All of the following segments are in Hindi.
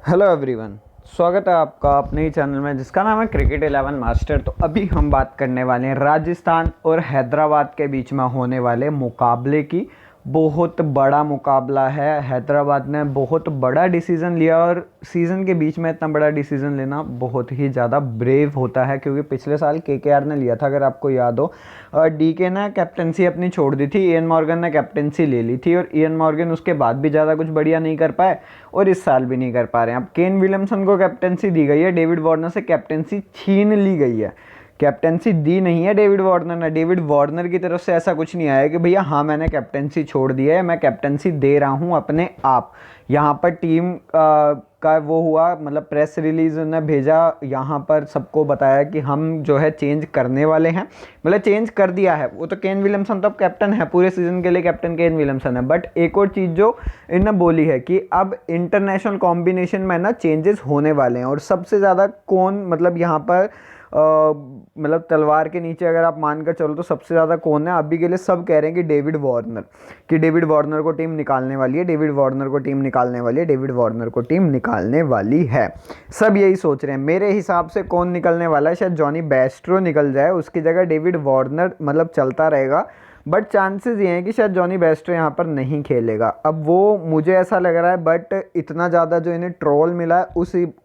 Hello everyone. स्वागत है आपका अपने ही चैनल में जिसका नाम है क्रिकेट 11 मास्टर। तो अभी हम बात करने वाले हैं राजस्थान और हैदराबाद के बीच में होने वाले मुकाबले की। बहुत बड़ा मुकाबला है। हैदराबाद ने बहुत बड़ा डिसीज़न लिया और सीज़न के बीच में इतना बड़ा डिसीज़न लेना बहुत ही ज़्यादा ब्रेव होता है, क्योंकि पिछले साल केकेआर ने लिया था, अगर आपको याद हो। डीके ने कैप्टनसी अपनी छोड़ दी थी, इयन मॉर्गन ने कैप्टनसी ले ली थी और इयन मॉर्गन उसके बाद भी ज़्यादा कुछ बढ़िया नहीं कर पाए और इस साल भी नहीं कर पा रहे हैं। अब केन विलियमसन को कैप्टनसी दी गई है, डेविड वार्नर से कैप्टनसी छीन ली गई है। कैप्टनसी दी नहीं है डेविड वार्नर ने। डेविड वार्नर की तरफ से ऐसा कुछ नहीं आया कि भैया हाँ मैंने कैप्टनसी छोड़ दी है, मैं कैप्टनसी दे रहा हूँ अपने आप। यहाँ पर टीम का वो हुआ, मतलब प्रेस रिलीज ने भेजा, यहाँ पर सबको बताया कि हम जो है चेंज करने वाले हैं, मतलब चेंज कर दिया है। वो तो केन विलियमसन तो अब कैप्टन है, पूरे सीजन के लिए कैप्टन केन विलियमसन है। बट एक और चीज़ जो इन्होंने बोली है कि अब इंटरनेशनल कॉम्बिनेशन में ना चेंजेस होने वाले हैं। और सबसे ज़्यादा कौन, मतलब यहाँ पर मतलब तलवार के नीचे अगर आप मानकर चलो तो सबसे ज़्यादा कौन है अभी के लिए, सब कह रहे हैं कि डेविड वार्नर, कि डेविड वार्नर को टीम निकालने वाली है, डेविड वार्नर को टीम निकालने वाली है, डेविड वार्नर को टीम निकालने वाली है। सब यही सोच रहे हैं। मेरे हिसाब से कौन निकलने वाला है, शायद जॉनी बेस्ट्रो निकल जाए, उसकी जगह डेविड वार्नर मतलब चलता रहेगा। बट चांसेस ये हैं कि शायद जॉनी बेस्ट्रो यहाँ पर नहीं खेलेगा। अब वो मुझे ऐसा लग रहा है, बट इतना ज़्यादा जो इन्हें ट्रोल मिला है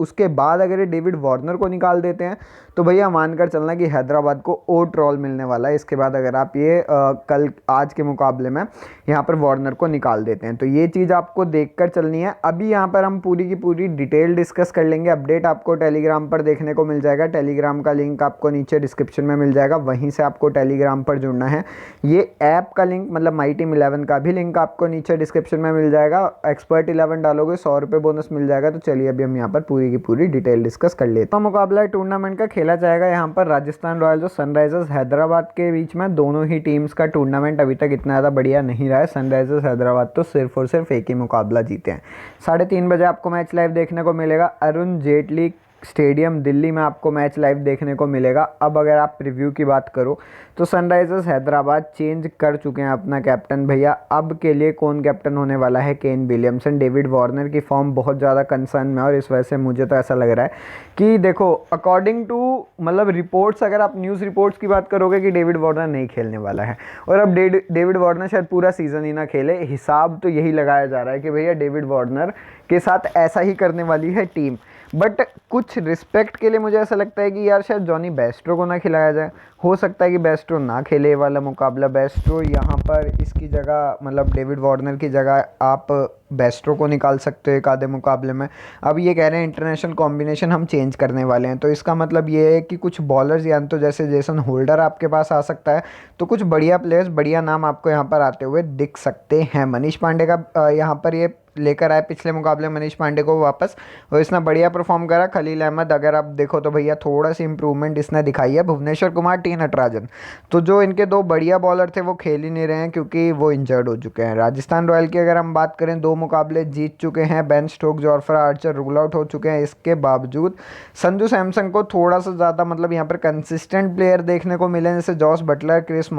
उसके बाद अगर ये डेविड वार्नर को निकाल देते हैं तो भैया मानकर चलना कि हैदराबाद को और ट्रोल मिलने वाला है इसके बाद, अगर आप ये कल आज के मुकाबले में यहाँ पर वार्नर को निकाल देते हैं। तो ये चीज़ आपको देखकर चलनी है। अभी यहाँ पर हम पूरी की पूरी डिटेल डिस्कस कर लेंगे। अपडेट आपको टेलीग्राम पर देखने को मिल जाएगा। टेलीग्राम का लिंक आपको नीचे डिस्क्रिप्शन में मिल जाएगा, वहीं से आपको टेलीग्राम पर जुड़ना है। ये ऐप का लिंक, मतलब माई टीम 11 का भी लिंक आपको नीचे डिस्क्रिप्शन में मिल जाएगा। एक्सपर्ट 11 डालोगे 100 रुपये बोनस मिल जाएगा। तो चलिए अभी हम यहाँ पर पूरी की पूरी डिटेल डिस्कस कर लेते हैं। तो मुकाबला टूर्नामेंट का खेला जाएगा यहाँ पर राजस्थान रॉयल्स और सनराइजर्स हैदराबाद के बीच में। दोनों ही टीम्स का टूर्नामेंट अभी तक इतना ज़्यादा बढ़िया नहीं रहा है। सनराइजर्स हैदराबाद तो सिर्फ और सिर्फ एक ही मुकाबला जीते हैं। 3:30 बजे आपको मैच लाइव देखने को मिलेगा। अरुण जेटली स्टेडियम दिल्ली में आपको मैच लाइव देखने को मिलेगा। अब अगर आप प्रीव्यू की बात करो तो सनराइजर्स हैदराबाद चेंज कर चुके हैं अपना कैप्टन। भैया अब के लिए कौन कैप्टन होने वाला है? Kane Williamson. डेविड वार्नर की फॉर्म बहुत ज़्यादा कंसर्न में, और इस वजह से मुझे तो ऐसा लग रहा है कि देखो अकॉर्डिंग टू मतलब रिपोर्ट्स, अगर आप न्यूज़ रिपोर्ट्स की बात करोगे कि डेविड वार्नर नहीं खेलने वाला है, और अब डेविड वार्नर शायद पूरा सीज़न ही ना खेले। हिसाब तो यही लगाया जा रहा है कि भैया डेविड वार्नर के साथ ऐसा ही करने वाली है टीम। बट कुछ रिस्पेक्ट के लिए मुझे ऐसा लगता है कि यार शायद जॉनी बेस्ट्रो को ना खिलाया जाए। हो सकता है कि बेस्ट्रो ना खेले ये वाला मुकाबला। बेस्ट्रो यहाँ पर इसकी जगह, मतलब डेविड वार्नर की जगह आप बेस्ट्रो को निकाल सकते हो एक आधे मुकाबले में। अब ये कह रहे हैं इंटरनेशनल कॉम्बिनेशन हम चेंज करने वाले हैं, तो इसका मतलब ये है कि कुछ बॉलर्स या तो जैसे जेसन होल्डर आपके पास आ सकता है, तो कुछ बढ़िया प्लेयर्स, बढ़िया नाम आपको यहाँ पर आते हुए दिख सकते हैं। मनीष पांडे का यहाँ पर ये लेकर आए पिछले मुकाबले में मनीष पांडे को वापस, और इसने बढ़िया परफॉर्म करा। खलील अहमद अगर आप देखो तो भैया थोड़ा सी इंप्रूवमेंट इसने दिखाई है। भुवनेश्वर कुमार, टी नटराजन, तो जो इनके दो बढ़िया बॉलर थे वो खेल ही नहीं रहे हैं क्योंकि वो इंजर्ड हो चुके हैं। राजस्थान रॉयल की अगर हम बात करें, 2 मुकाबले जीत चुके हैं। Ben Stokes, Jofra Archer rule out हो चुके हैं। इसके बावजूद संजू सैमसन को थोड़ा सा ज़्यादा, मतलब यहाँ पर कंसिस्टेंट प्लेयर देखने को मिले, जैसे जॉस बटलर, क्रिस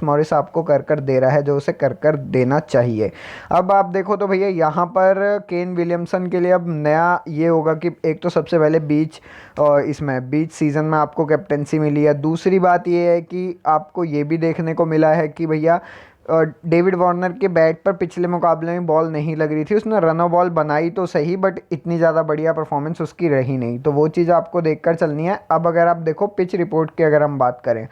मॉरिस आपको कर दे रहा है जो उसे कर देना चाहिए। अब आप देखो तो भैया यहाँ पर केन विलियमसन के लिए अब नया ये होगा कि एक तो सबसे पहले इसमें बीच सीज़न में आपको कैप्टनसी मिली है। दूसरी बात ये है कि आपको ये भी देखने को मिला है कि भैया डेविड वार्नर के बैट पर पिछले मुकाबले में बॉल नहीं लग रही थी। उसने रन बॉल बनाई तो सही, बट इतनी ज़्यादा बढ़िया परफॉर्मेंस उसकी रही नहीं, तो वो चीज़ आपको देखकर चलनी है। अब अगर आप देखो पिच रिपोर्ट की अगर हम बात करें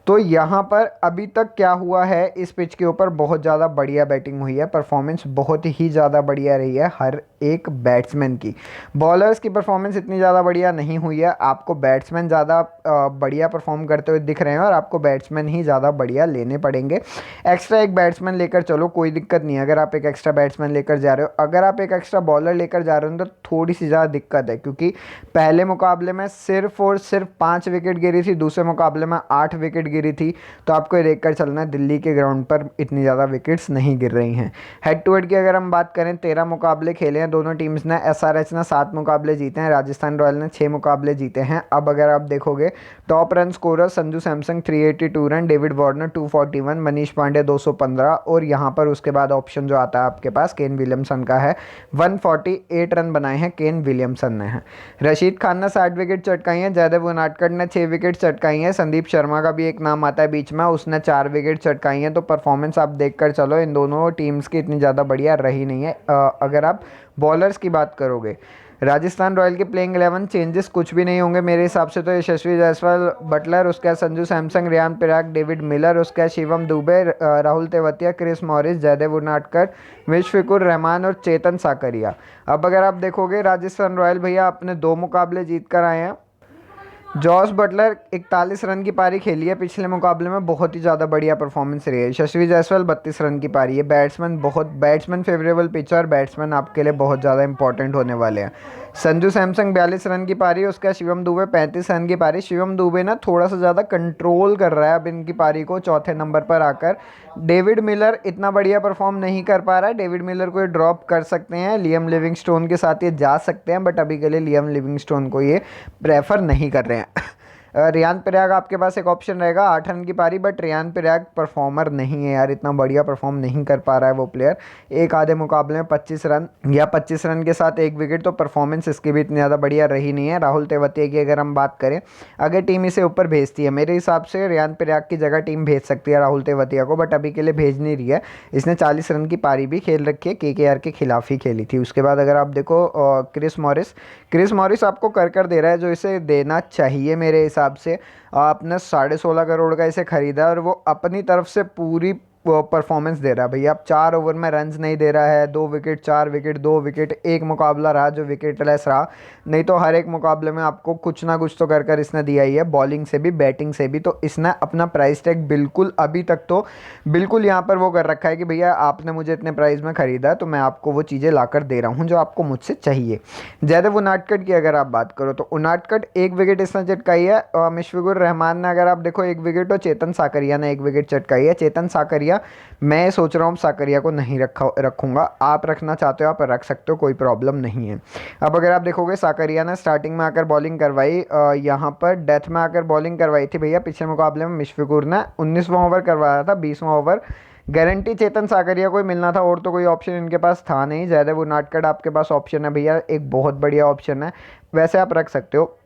तो यहाँ पर अभी तक क्या हुआ है, इस पिच के ऊपर बहुत ज़्यादा बढ़िया बैटिंग हुई है। परफॉर्मेंस बहुत ही ज़्यादा बढ़िया रही है हर एक बैट्समैन की। बॉलर्स की परफॉर्मेंस इतनी ज़्यादा बढ़िया नहीं हुई है। आपको बैट्समैन ज़्यादा बढ़िया परफॉर्म करते हुए दिख रहे हैं, और आपको बैट्समैन ही ज़्यादा बढ़िया लेने पड़ेंगे। एक्स्ट्रा एक बैट्समैन लेकर चलो, कोई दिक्कत नहीं है अगर आप एक एक्स्ट्रा बैट्समैन लेकर जा रहे हो। अगर आप एक एक्स्ट्रा बॉलर लेकर जा रहे हो तो थोड़ी सी ज़्यादा दिक्कत है, क्योंकि पहले मुकाबले में सिर्फ और सिर्फ 5 विकेट गिरी थी, दूसरे मुकाबले में 8 विकेट गिरी थी, तो आपको ये देखकर चलना है दिल्ली के ग्राउंड पर इतनी ज़्यादा विकेट्स नहीं गिर रही हैं। हेड टू हेड की अगर हम बात करें, 13 मुकाबले खेले हैं दोनों टीम्स ने। एसआरएच ने 7 मुकाबले जीते हैं, राजस्थान रॉयल ने 6 मुकाबले जीते हैं। अब अगर आप देखोगे top run scorer Sanju Samson 382 run, David Warner 241, Manish Pandey 215, और यहाँ पर उसके बाद ऑप्शन जो आता है आपके पास केन विलियमसन का है, 148 रन बनाए हैं केन विलियमसन ने। रशीद खान ने 60 विकेट चटकाई हैं, जयदेव उनादकट ने 6 विकेट चटकाई हैं, संदीप शर्मा का भी एक नाम आता है बीच में, उसने 4 विकेट चटकाई हैं। तो परफॉर्मेंस आप देखकर चलो इन दोनों टीम्स की इतनी ज़्यादा बढ़िया रही नहीं है। अगर आप बॉलर्स की बात करोगे, राजस्थान रॉयल की प्लेइंग 11 चेंजेस कुछ भी नहीं होंगे मेरे हिसाब से। तो यशस्वी जायसवाल, बटलर, उसके बाद Sanju Samsung, Riyan Parag, David Miller, उसके बाद शिवम दुबे, राहुल तेवतिया, क्रिस मॉरिस, जयदेव उनादकट, मुशफिकुर रहमान और चेतन साकरिया। अब अगर आप देखोगे राजस्थान रॉयल भैया अपने 2 मुकाबले जीत कर आए हैं। जॉस बटलर 41 रन की पारी खेली है पिछले मुकाबले में, बहुत ही ज़्यादा बढ़िया परफॉर्मेंस रही है। यशस्वी जायसवाल 32 रन की पारी है। बैट्समैन फेवरेबल पिच और बैट्समैन आपके लिए बहुत ज़्यादा इंपॉर्टेंट होने वाले हैं। संजू सैमसंग 42 रन की पारी, उसका शिवम दुबे 35 रन की पारी। शिवम दुबे ना थोड़ा सा ज़्यादा कंट्रोल कर रहा है अब इनकी पारी को, चौथे नंबर पर आकर। डेविड मिलर इतना बढ़िया परफॉर्म नहीं कर पा रहा है, डेविड मिलर को ये ड्रॉप कर सकते हैं, लियम लिविंगस्टोन के साथ ये जा सकते हैं, बट अभी के लिए लियम लिविंगस्टोन को ये प्रेफर नहीं कर रहे हैं। रियान पराग आपके पास एक ऑप्शन रहेगा, 8 रन की पारी, बट रियान पराग परफॉर्मर नहीं है यार, इतना बढ़िया परफॉर्म नहीं कर पा रहा है वो प्लेयर। एक आधे मुकाबले में 25 रन या 25 रन के साथ 1 विकेट, तो परफॉर्मेंस इसकी भी इतनी ज़्यादा बढ़िया रही नहीं है। राहुल तेवतिया की अगर हम बात करें, अगर टीम इसे ऊपर भेजती है, मेरे हिसाब से रियान पराग की जगह टीम भेज सकती है राहुल तेवतिया को, बट अभी के लिए भेज नहीं रही है। इसने 40 रन की पारी भी खेल रखी है, केकेआर के खिलाफ ही खेली थी। उसके बाद अगर आप देखो क्रिस मॉरिस आपको कर दे रहा है जो इसे देना चाहिए मेरे हिसाब से। आपने 16.5 करोड़ का इसे खरीदा और वो अपनी तरफ से पूरी परफॉर्मेंस दे रहा है भैया। अब 4 ओवर में रन्स नहीं दे रहा है, 2 विकेट, 4 विकेट, 2 विकेट, एक मुकाबला रहा जो विकेट लेस रहा, नहीं तो हर एक मुकाबले में आपको कुछ ना कुछ तो कर इसने दिया ही है, बॉलिंग से भी बैटिंग से भी। तो इसने अपना प्राइस टैग बिल्कुल अभी तक तो बिल्कुल यहाँ पर वो कर रखा है कि भैया आपने मुझे इतने प्राइस में खरीदा है तो मैं आपको वो चीज़ें ला कर दे रहा हूँ जो आपको मुझसे चाहिए। जयदेव उनादकट की अगर आप बात करो तो उनादकट 1 विकेट इसने चटकाई है, मुशफिकुर रहमान ने अगर आप देखो 1 विकेट, और चेतन साकरिया ने 1 विकेट चटकाई है। चेतन साकरिया मैं सोच रहा हूँ साकरिया को नहीं रखूंगा, आप रखना चाहते हो आप रख सकते हो, कोई प्रॉब्लम नहीं है। अब अगर आप देखोगे साकरिया ने स्टार्टिंग में आकर बॉलिंग करवाई, यहाँ पर डेथ में आकर बॉलिंग करवाई थी भैया पिछले मुकाबले में। मुशफिकुर ने 19वां ओवर करवाया था, 20वां ओवर गारंटी चेतन साकरिया को ही मिलना था, और तो कोई ऑप्शन इनके पास था नहीं। जयदेव उनादकट आपके पास ऑप्शन है भैया, एक बहुत बढ़िया ऑप्शन है, वैसे आप रख सकते हो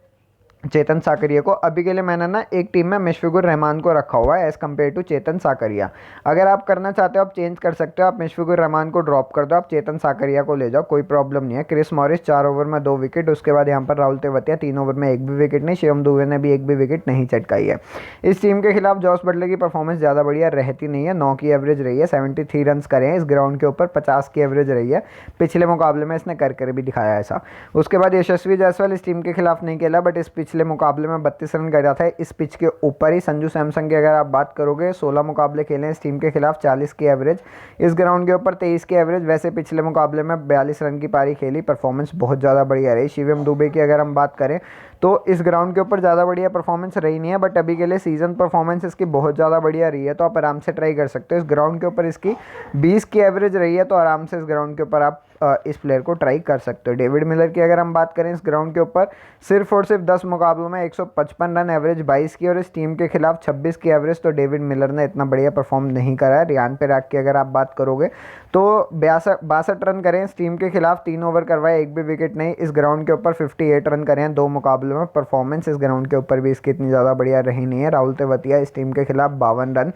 चेतन साकरिया को। अभी के लिए मैंने ना एक टीम में मुशफिकुर रहमान को रखा हुआ है एज़ कम्पेयर टू चेतन साकरिया। अगर आप करना चाहते हो आप चेंज कर सकते हो, आप मुशफिकुर रहमान को ड्रॉप कर दो, आप चेतन साकरिया को ले जाओ, कोई प्रॉब्लम नहीं है। क्रिस मॉरिस 4 ओवर में 2 विकेट, उसके बाद यहाँ पर राहुल तेवतिया 3 ओवर में 1 भी विकेट नहीं, शिवम दुबे ने भी 1 भी विकेट नहीं चटकाई है। इस टीम के खिलाफ जॉस बटलर की परफॉर्मेंस ज़्यादा बढ़िया रहती नहीं है, 9 की एवरेज रही है, 73 रन करे हैं इस ग्राउंड के ऊपर, 50 की एवरेज रही है पिछले मुकाबले में, इसने कर भी दिखाया ऐसा। उसके बाद यशस्वी जायसवाल इस टीम के खिलाफ नहीं खेला, बट इस पिछले मुकाबले में 32 रन करा था इस पिच के ऊपर ही। संजू सैमसंग की अगर आप बात करोगे 16 मुकाबले खेले इस टीम के खिलाफ, 40 की एवरेज, इस ग्राउंड के ऊपर 23 की एवरेज। वैसे पिछले मुकाबले में 42 रन की पारी खेली, परफॉर्मेंस बहुत ज़्यादा बढ़िया रही। शिवम दुबे की अगर हम बात करें तो इस ग्राउंड के ऊपर ज़्यादा बढ़िया परफॉर्मेंस रही नहीं है, बट अभी के लिए सीजन परफॉर्मेंस इसकी बहुत ज़्यादा बढ़िया रही है, तो आप आराम से ट्राई कर सकते हो। इस ग्राउंड के ऊपर इसकी 20 की एवरेज रही है, तो आराम से इस ग्राउंड के ऊपर आप इस प्लेयर को ट्राई कर सकते हो। डेविड मिलर की अगर हम बात करें इस ग्राउंड के ऊपर सिर्फ और सिर्फ 10 मुकाबलों में 155 रन, एवरेज 22 की, और इस टीम के खिलाफ 26 की एवरेज, तो डेविड मिलर ने इतना बढ़िया परफॉर्म नहीं करा है। रियान पराग की अगर आप बात करोगे तो 62 रन करें इस टीम के खिलाफ, 3 ओवर करवाए, 1 भी विकेट नहीं, इस ग्राउंड के ऊपर 58 रन करें 2 मुकाबलों में। परफॉर्मेंस इस ग्राउंड के ऊपर भी इसकी इतनी ज़्यादा बढ़िया रही नहीं है। राहुल तेवतिया इस टीम के खिलाफ 52 रन,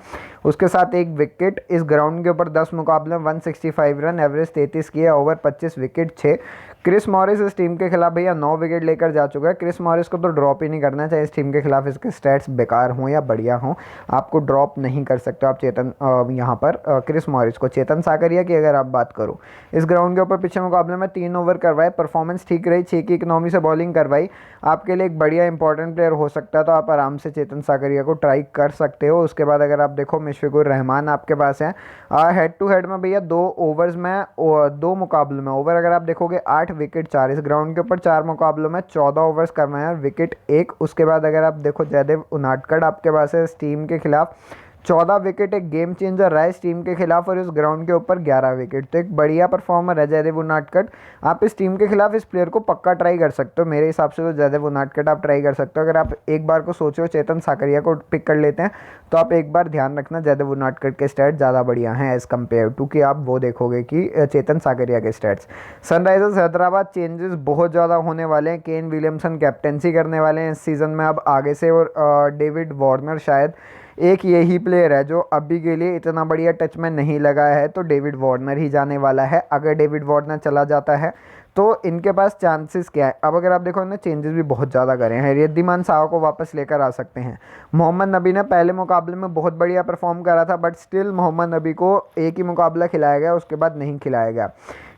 उसके साथ 1 विकेट, इस ग्राउंड के ऊपर 10 मुकाबले में 165 रन, एवरेज 33 की है, ओवर 25, विकेट 6। क्रिस मॉरिस इस टीम के खिलाफ भैया 9 विकेट लेकर जा चुका है। क्रिस मॉरिस को तो ड्रॉप ही नहीं करना चाहिए, इस टीम के खिलाफ इसके स्टैट्स बेकार हों या बढ़िया हों, आपको ड्रॉप नहीं कर सकते आप चेतन यहाँ पर क्रिस मॉरिस को। चेतन साकरिया की अगर आप बात करो इस ग्राउंड के ऊपर पिछले मुकाबले में 3 ओवर करवाए, परफॉर्मेंस ठीक रही, 6 की इकनॉमी से बॉलिंग करवाई, आपके लिए एक बढ़िया इंपॉर्टेंट प्लेयर हो सकता है, तो आप आराम से चेतन साकरिया को ट्राई कर सकते हो। उसके बाद अगर आप देखो मुशफिकुर रहमान आपके पास है हेड टू हेड में भैया 2 ओवर्स में 2 मुकाबले में ओवर अगर आप देखोगे 8 8 विकेट 4। इस ग्राउंड के ऊपर 4 मुकाबलों में 14 ओवर्स करवाए हैं, विकेट 1। उसके बाद अगर आप देखो जयदेव उनादकट आपके पास है इस टीम के खिलाफ, 14 विकेट, एक गेम चेंजर रहा है इस टीम के खिलाफ, और इस ग्राउंड के ऊपर 11 विकेट। तो एक बढ़िया परफॉर्मर है जयदेव उनादकट। आप इस टीम के खिलाफ इस प्लेयर को पक्का ट्राई कर सकते हो, मेरे हिसाब से तो जयदेव उनादकट आप ट्राई कर सकते हो। अगर आप एक बार को सोचो चेतन साकरिया को पिक कर लेते हैं तो आप एक बार ध्यान रखना जयदेव उनादकट के स्टैट्स ज़्यादा बढ़िया हैं एज़ कम्पेयर टू कि आप वो देखोगे कि चेतन साकरिया के स्टैट्स। सनराइजर्स हैदराबाद चेंजेस बहुत ज़्यादा होने वाले हैं। केन विलियमसन कैप्टेंसी करने वाले हैं इस सीज़न में अब आगे से, और डेविड वार्नर शायद एक यही प्लेयर है जो अभी के लिए इतना बढ़िया टच में नहीं लगा है, तो डेविड वार्नर ही जाने वाला है। अगर डेविड वार्नर चला जाता है तो इनके पास चांसेस क्या है। अब अगर आप देखो इन्होंने चेंजेस भी बहुत ज़्यादा करे हैं। रिद्धिमान साहा को वापस लेकर आ सकते हैं। मोहम्मद नबी ने पहले मुकाबले में बहुत बढ़िया परफॉर्म करा था, बट स्टिल मोहम्मद नबी को एक ही मुकाबला खिलाया गया, उसके बाद नहीं खिलाया गया।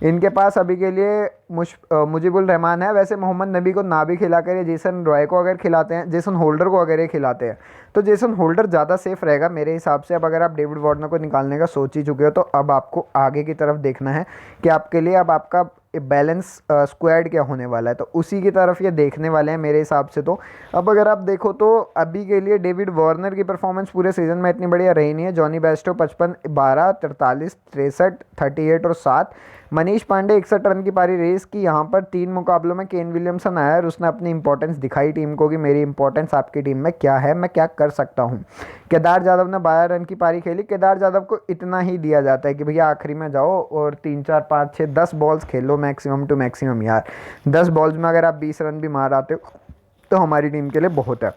इनके पास अभी के लिए मुजीबुर रहमान है। वैसे मोहम्मद नबी को ना भी खिला कर जेसन रॉय को अगर खिलाते हैं, जेसन होल्डर को अगर ये खिलाते हैं तो जेसन होल्डर ज़्यादा सेफ रहेगा मेरे हिसाब से। अब अगर आप डेविड वार्नर को निकालने का सोच ही चुके हो तो अब आपको आगे की तरफ देखना है कि आपके लिए अब आपका बैलेंस स्क्वाड क्या होने वाला है, तो उसी की तरफ ये देखने वाले हैं मेरे हिसाब से। तो अब अगर आप देखो तो अभी के लिए डेविड वार्नर की परफॉर्मेंस पूरे सीजन में इतनी बढ़िया रही नहीं है। जॉनी बेस्टो 55, 12, 43, 63, 38 और 7। मनीष पांडे 61 रन की पारी रही इसकी। यहाँ पर 3 मुकाबलों में केन विलियमसन आया और उसने अपनी इंपॉर्टेंस दिखाई टीम को कि मेरी इंपॉर्टेंस आपकी टीम में क्या है, मैं क्या कर सकता हूँ। केदार जाधव ने 12 रन की पारी खेली। केदार जाधव को इतना ही दिया जाता है कि भैया आखिरी में जाओ और 3, 4, 5, 6, 10 balls Khelo maximum to maximum. यार 10 बॉल्स में अगर आप 20 रन भी मार आते हो तो हमारी टीम के लिए बहुत है।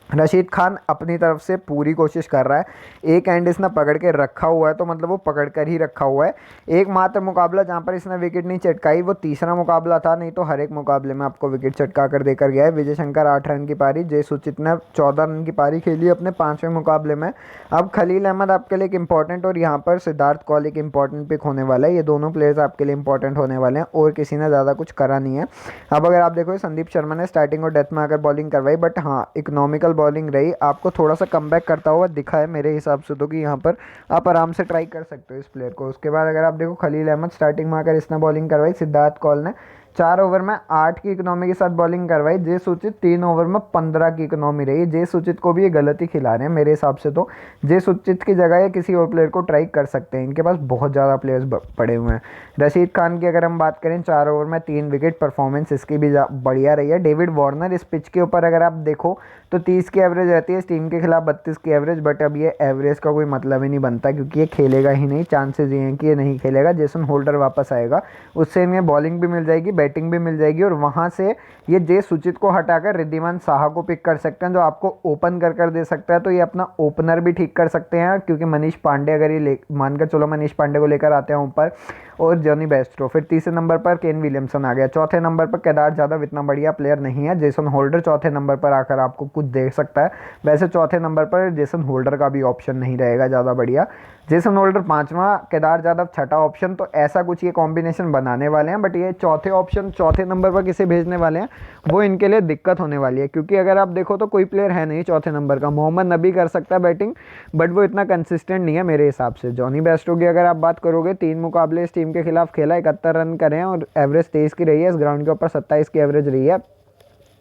रशीद खान अपनी तरफ से पूरी कोशिश कर रहा है। एक एंड इसने पकड़ के रखा हुआ है, तो मतलब वो पकड़ कर ही रखा हुआ है। एकमात्र मुकाबला जहां पर इसने विकेट नहीं चटकाई वो तीसरा मुकाबला था, नहीं तो हर एक मुकाबले में आपको विकेट चटका कर देकर गया है। विजय शंकर 8 रन की पारी, जय सुचित ने 14 रन की पारी खेली अपने 5वें मुकाबले में। अब खलील अहमद आपके लिए एक इंपॉर्टेंट और यहाँ पर सिद्धार्थ कौल एक इंपॉर्टेंट पिक होने वाला है। ये दोनों प्लेयर्स आपके लिए इंपॉर्टेंट होने वाले हैं और किसी ने ज़्यादा कुछ करा नहीं है। अब अगर आप देखो संदीप शर्मा ने स्टार्टिंग और डेथ में आकर बॉलिंग करवाई, बट हाँ इकोनॉमिकल बॉलिंग रही, आपको थोड़ा सा कमबैक करता हुआ दिखा है मेरे हिसाब से, तो कि यहाँ पर आप आराम से ट्राई कर सकते हो इस प्लेयर को। उसके बाद अगर आप देखो खलील अहमद स्टार्टिंग में आकर इसने बॉलिंग करवाई, सिद्धार्थ कौल ने 4 ओवर में 8 की इकोनॉमी के साथ बॉलिंग करवाई। जय सूचित 3 ओवर में 15 की इकोनॉमी रही। जय सूचित को भी ये गलती खिला रहे हैं मेरे हिसाब से, तो जय सूचित की जगह ये किसी और प्लेयर को ट्राई कर सकते हैं। इनके पास बहुत ज़्यादा प्लेयर्स पड़े हुए हैं। रशीद खान की अगर हम बात करें 4 ओवर में 3 विकेट, परफॉर्मेंस इसकी भी बढ़िया रही है। डेविड वार्नर इस पिच के ऊपर अगर आप देखो तो 30 की एवरेज रहती है इस टीम के खिलाफ, 32 की एवरेज, बट अब ये एवरेज का कोई मतलब ही नहीं बनता क्योंकि ये खेलेगा ही नहीं। चांसेस ये हैं कि ये नहीं खेलेगा। जेसन होल्डर वापस आएगा, उससे इन्हें बॉलिंग भी मिल जाएगी, बैटिंग भी मिल जाएगी, और वहाँ से ये जय सुचित को हटाकर रिद्धिमान साहा को पिक कर सकते हैं जो आपको ओपन कर दे सकता है। तो ये अपना ओपनर भी ठीक कर सकते हैं क्योंकि मनीष पांडे अगर ये मानकर चलो मनीष पांडे को लेकर आते हैं ऊपर, और जॉनी बेस्टो। फिर तीसरे नंबर पर केन विलियमसन आ गया। चौथे नंबर पर केदार जाधव इतना बढ़िया प्लेयर नहीं है। जेसन होल्डर चौथे नंबर पर आकर आपको कुछ देख सकता है। वैसे चौथे नंबर पर जेसन होल्डर का भी ऑप्शन नहीं रहेगा ज़्यादा बढ़िया। जेसन होल्डर 5वां, केदार जाधव 6ठा ऑप्शन, तो ऐसा कुछ ये कॉम्बिनेशन बनाने वाले हैं। बट ये चौथे ऑप्शन चौथे नंबर पर किसे भेजने वाले हैं वो इनके लिए दिक्कत होने वाली है, क्योंकि अगर आप देखो तो कोई प्लेयर है नहीं चौथे नंबर का। मोहम्मद नबी कर सकता है बैटिंग, बट वो इतना कंसिस्टेंट नहीं है मेरे हिसाब से। जॉनी बेस्टो की अगर आप बात करोगे 3 मुकाबले इस टीम के खिलाफ खेला, 71 रन करे हैं और एवरेज 23 की रही है। इस ग्राउंड के ऊपर 27 की एवरेज रही है।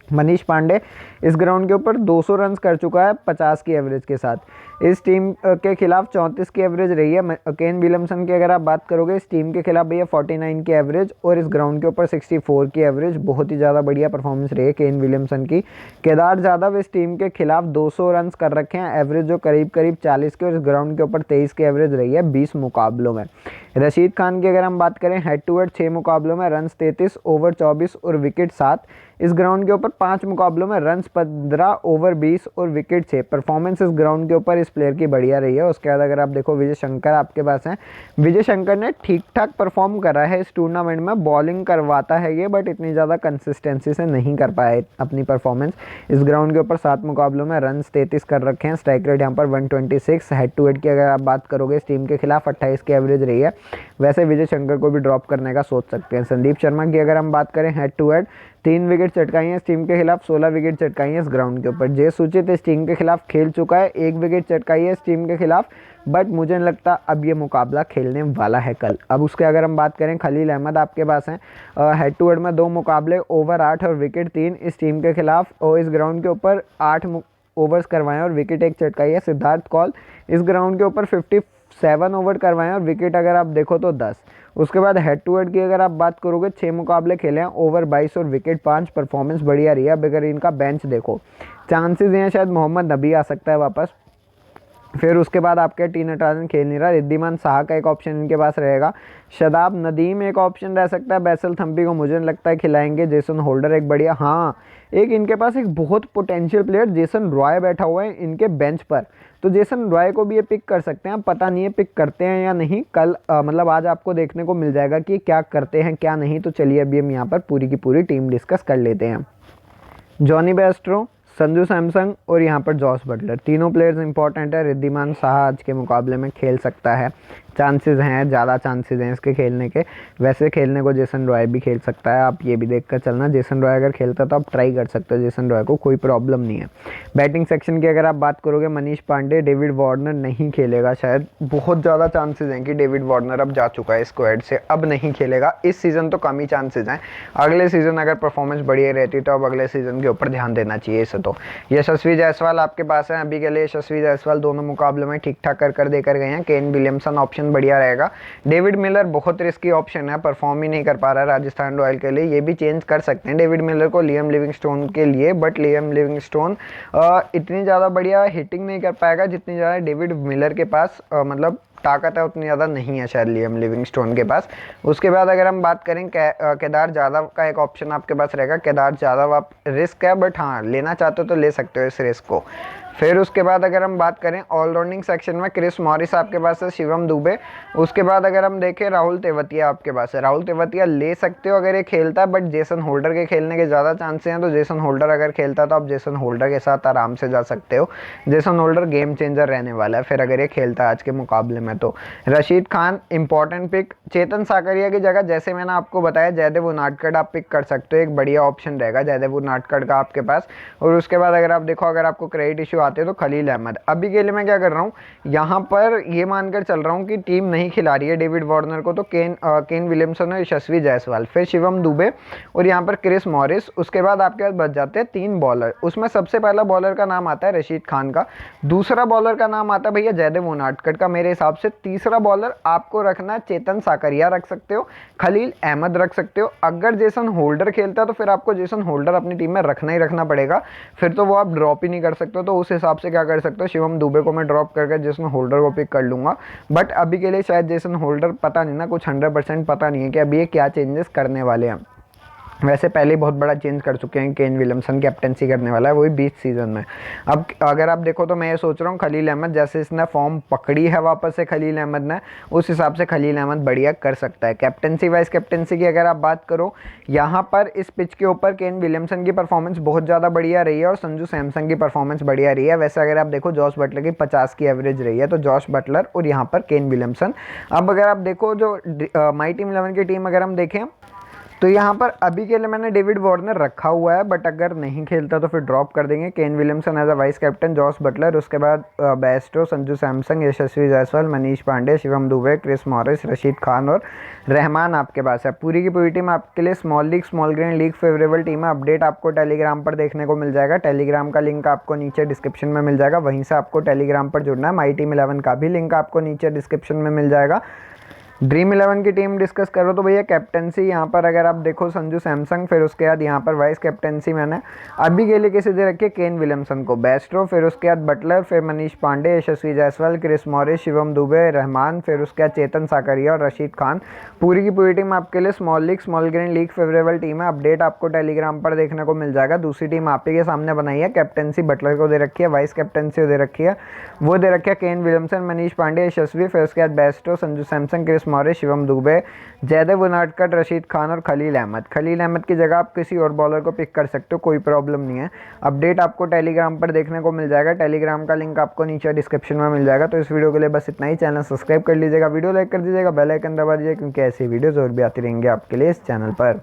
मनीष पांडे इस ग्राउंड के ऊपर 200 रन कर चुका है 50 की एवरेज के साथ। इस टीम के खिलाफ 34 की एवरेज रही है। केन विलियमसन की अगर आप बात करोगे इस टीम के खिलाफ भैया 49 की एवरेज, और इस ग्राउंड के ऊपर 64 की एवरेज। बहुत ही ज़्यादा बढ़िया परफॉर्मेंस रही है केन विलियमसन की। केदार जाधव इस टीम के खिलाफ 200 रन कर रखे हैं, एवरेज जो करीब 40 की, और इस ग्राउंड के ऊपर 23 की एवरेज रही है 20 मुकाबलों में। रशीद खान की अगर हम बात करें हेड टू हेड 6 मुकाबलों में रन 33, ओवर 24 और विकेट 7। इस ग्राउंड के ऊपर 5 मुकाबलों में रन 15, ओवर 20 और विकेट 6। परफॉर्मेंस इस ग्राउंड के ऊपर इस प्लेयर की बढ़िया रही है। उसके बाद अगर आप देखो विजय शंकर आपके पास हैं। विजय शंकर ने ठीक ठाक परफॉर्म करा है इस टूर्नामेंट में, बॉलिंग करवाता है ये, बट इतनी ज़्यादा कंसिस्टेंसी से नहीं कर पाए अपनी परफॉर्मेंस। इस ग्राउंड के ऊपर 7 मुकाबलों में रन 33 कर रखे हैं, स्ट्राइक रेट यहाँ पर 126। हेड टू हेड की अगर आप बात करोगे इस टीम के खिलाफ 28 की एवरेज रही है। वैसे विजय शंकर को भी ड्रॉप करने का सोच सकते हैं। संदीप शर्मा की अगर हम बात करें हेड टू हेड 3 विकेट चटकाई हैं इस टीम के खिलाफ, 16 विकेट चटकाई हैं इस ग्राउंड के ऊपर। जयसूचित इस टीम के खिलाफ खेल चुका है, 1 विकेट चटकाई है इस टीम के खिलाफ, बट मुझे नहीं लगता अब ये मुकाबला खेलने वाला है कल। अब उसके अगर हम बात करें, खलील अहमद आपके पास हैं, हेड टू हेड में 2 मुकाबले, ओवर 8 और विकेट 3 इस टीम के खिलाफ, और इस ग्राउंड के ऊपर 8 ओवर्स करवाएं और विकेट 1 चटकाई है। सिद्धार्थ कौल इस ग्राउंड के ऊपर 57 ओवर करवाएं और विकेट अगर आप देखो तो 10। उसके बाद हेड टू हेड की अगर आप बात करोगे, 6 मुकाबले खेले हैं, ओवर 22 और विकेट 5, परफॉर्मेंस बढ़िया रही है। अब अगर इनका बेंच देखो, चांसेस हैं शायद मोहम्मद नबी आ सकता है वापस। फिर उसके बाद आपके टी नटराजन खेल नहीं रहा, रिद्धिमान साहा का एक ऑप्शन इनके पास रहेगा, शदाब नदीम एक ऑप्शन रह सकता है, बैसल थम्पी को मुझे लगता है खिलाएंगे, जेसन होल्डर एक बढ़िया, हाँ एक इनके पास एक बहुत पोटेंशियल प्लेयर जेसन रॉय बैठा हुआ है इनके बेंच पर, तो जेसन रॉय को भी ये पिक कर सकते हैं। पता नहीं है पिक करते हैं या नहीं, कल मतलब आज आपको देखने को मिल जाएगा कि क्या करते हैं क्या नहीं। तो चलिए अभी हम यहाँ पर पूरी की पूरी टीम डिस्कस कर लेते हैं। जॉनी बेस्ट्रो, संजू सैमसन और यहाँ पर जॉस बटलर, तीनों प्लेयर्स इंपॉर्टेंट है। रिद्धिमान साहा आज के मुकाबले में खेल सकता है, चांसेस हैं, ज़्यादा चांसेस हैं इसके खेलने के। वैसे खेलने को जेसन रॉय भी खेल सकता है, आप ये भी देख कर चलना। जेसन रॉय अगर खेलता तो आप ट्राई कर सकते हो जेसन रॉय को, कोई प्रॉब्लम नहीं है। बैटिंग सेक्शन की अगर आप बात करोगे, मनीष पांडे, डेविड वार्नर नहीं खेलेगा शायद, बहुत ज़्यादा चांसेस हैं कि डेविड वार्नर अब जा चुका है स्क्वाड से, अब नहीं खेलेगा इस सीज़न, तो कम ही चांसेस हैं। अगले सीज़न अगर परफॉर्मेंस बढ़िया रहती तो अब अगले सीज़न के ऊपर ध्यान देना चाहिए इसे। तो यशस्वी जायसवाल आपके पास है, अभी के लिए यशस्वी जायसवाल दोनों मुकाबलों में ठीक ठाक कर देकर गए हैं। केन विलियमसन ऑप्शन बढ़िया रहेगा। डेविड मिलर बहुत रिस्की ऑप्शन है, परफॉर्म ही नहीं कर पा रहा है राजस्थान रॉयल के लिए, ये भी चेंज कर सकते हैं डेविड मिलर को लियम लिविंगस्टोन के लिए, बट लियम लिविंगस्टोन इतनी ज़्यादा बढ़िया हिटिंग नहीं कर पाएगा जितनी ज़्यादा डेविड मिलर के पास मतलब ताकत है उतनी ज़्यादा नहीं है शायद लियम लिविंगस्टोन के पास। उसके बाद अगर हम बात करें, केदार जाधव का एक ऑप्शन आपके पास रहेगा। केदार जाधव आप रिस्क है, बट हाँ लेना चाहते हो तो ले सकते हो इस रिस्क को। फिर उसके बाद अगर हम बात करें ऑलराउंडिंग सेक्शन में, क्रिस मॉरिस आपके पास है, शिवम दुबे। उसके बाद अगर हम देखें, राहुल तेवतिया आपके पास है। राहुल तेवतिया ले सकते हो अगर ये खेलता है, बट जेसन होल्डर के खेलने के ज़्यादा चांसेस हैं, तो जेसन होल्डर अगर खेलता है तो आप जेसन होल्डर के साथ आराम से जा सकते हो। जेसन होल्डर गेम चेंजर रहने वाला है फिर अगर ये खेलता है आज के मुकाबले में। तो रशीद खान इंपॉर्टेंट पिक। चेतन साकरिया की जगह जैसे मैंने आपको बताया जयदेव उनादकट आप पिक कर सकते हो, एक बढ़िया ऑप्शन रहेगा जयदेव उनादकट का आपके पास। और उसके बाद अगर आप देखो, अगर आपको क्रेडिट इशू आते हैं तो खलील अहमद। अभी के लिए मैं क्या कर रहा हूँ, यहाँ पर ये मानकर चल रहा हूँ कि टीम नहीं खिला रही है डेविड वार्नर को, तो केन विलियमसन और यशस्वी जायसवाल, फिर शिवम दुबे और यहाँ पर क्रिस मॉरिस। उसके बाद आपके पास बच जाते हैं 3 बॉलर। उसमें सबसे पहला बॉलर का नाम आता है रशीद खान का, दूसरा बॉलर का नाम आता है भैया जयदेव उनादकट का मेरे हिसाब से, तीसरा बॉलर आपको रखना है चेतन साकरिया रख सकते हो, खलील अहमद रख सकते हो। अगर जेसन होल्डर खेलता है तो फिर आपको जेसन होल्डर अपनी टीम में रखना ही रखना पड़ेगा, फिर तो वो आप ड्रॉप ही नहीं कर सकते हो। तो उस हिसाब से क्या कर सकते हो, शिवम दुबे को मैं ड्रॉप करके जेसन होल्डर को पिक कर लूंगा। बट अभी के लिए शायद जेसन होल्डर पता नहीं ना, कुछ 100% पता नहीं है कि अभी ये क्या चेंजेस करने वाले हैं। वैसे पहले बहुत बड़ा चेंज कर चुके हैं, केन विलियमसन कैप्टनसी करने वाला है वही 20 सीजन में। अब अगर आप देखो तो मैं ये सोच रहा हूँ खलील अहमद, जैसे इसने फॉर्म पकड़ी है वापस से खलील अहमद ने, उस हिसाब से खलील अहमद बढ़िया कर सकता है। कैप्टनसी वाइस कैप्टनसी की अगर आप बात करो, यहाँ पर इस पिच के ऊपर केन विलियमसन की परफॉर्मेंस बहुत ज़्यादा बढ़िया रही है और संजू सैमसन की परफॉर्मेंस बढ़िया रही है। वैसे अगर आप देखो जॉस बटलर की 50 की एवरेज रही है, तो जॉस बटलर और यहाँ पर केन विलियमसन। अब अगर आप देखो जो माई टीम 11 की टीम अगर हम देखें, तो यहाँ पर अभी के लिए मैंने डेविड वार्नर रखा हुआ है, बट अगर नहीं खेलता तो फिर ड्रॉप कर देंगे। Kane Williamson as a vice captain, Jos Buttler, उसके बाद Bairstow, Sanju Samson, Yashasvi Jaiswal, Manish Pandey, Shivam Dube, Chris Morris, Rashid Khan और रहमान आपके पास है। पूरी की पूरी टीम आपके लिए small league, small green league favourable team है। अपडेट आपको टेलीग्राम पर देखने को मिल जाएगा, टेलीग्राम का लिंक आपको नीचे डिस्क्रिप्शन में मिल जाएगा, वहीं से आपको टेलीग्राम पर जुड़ना है। माई टीम 11 का भी लिंक आपको नीचे डिस्क्रिप्शन में मिल जाएगा। ड्रीम 11 की टीम डिस्कस करो तो भैया कैप्टनसी यहाँ पर अगर आप देखो संजू सैमसन, फिर उसके बाद यहाँ पर वाइस कैप्टनसी मैंने अभी के लिए किसी दे रखी है केन विलियमसन को, बेस्ट्रो, फिर उसके बाद बटलर, फिर मनीष पांडे, यशस्वी जायसवाल, क्रिस मॉरिस, शिवम दुबे, रहमान, फिर उसके बाद चेतन साकरिया और रशीद खान। पूरी की पूरी टीम आपके लिए small league, small green league favourable team है। अपडेट आपको टेलीग्राम पर देखने को मिल जाएगा। दूसरी टीम आप ही के सामने बनाई है, कैप्टनसी बटलर को दे रखी है, वाइस कैप्टनसी दे रखी है, वो दे रखी है केन विलियमसन, मनीष पांडे, यशस्वी, फिर उसके बाद Bairstow, Sanju Samson, Chris Morris, Shivam Dube, Jaydev Unadkat, Rashid Khan और खलील अहमद। खलील अहमद की जगह आप किसी और बॉलर को पिक कर सकते हो, कोई प्रॉब्लम नहीं है। अपडेट आपको टेलीग्राम पर देखने को मिल जाएगा, टेलीग्राम का लिंक आपको नीचे डिस्क्रिप्शन में मिल जाएगा। तो इस वीडियो के लिए बस इतना ही। चैनल सब्सक्राइब कर लीजिएगा, वीडियो लाइक कर दीजिएगा, बेल आइकन दबा दीजिएगा, क्योंकि ऐसी वीडियोज़ और भी आती रहेंगी आपके लिए इस चैनल पर।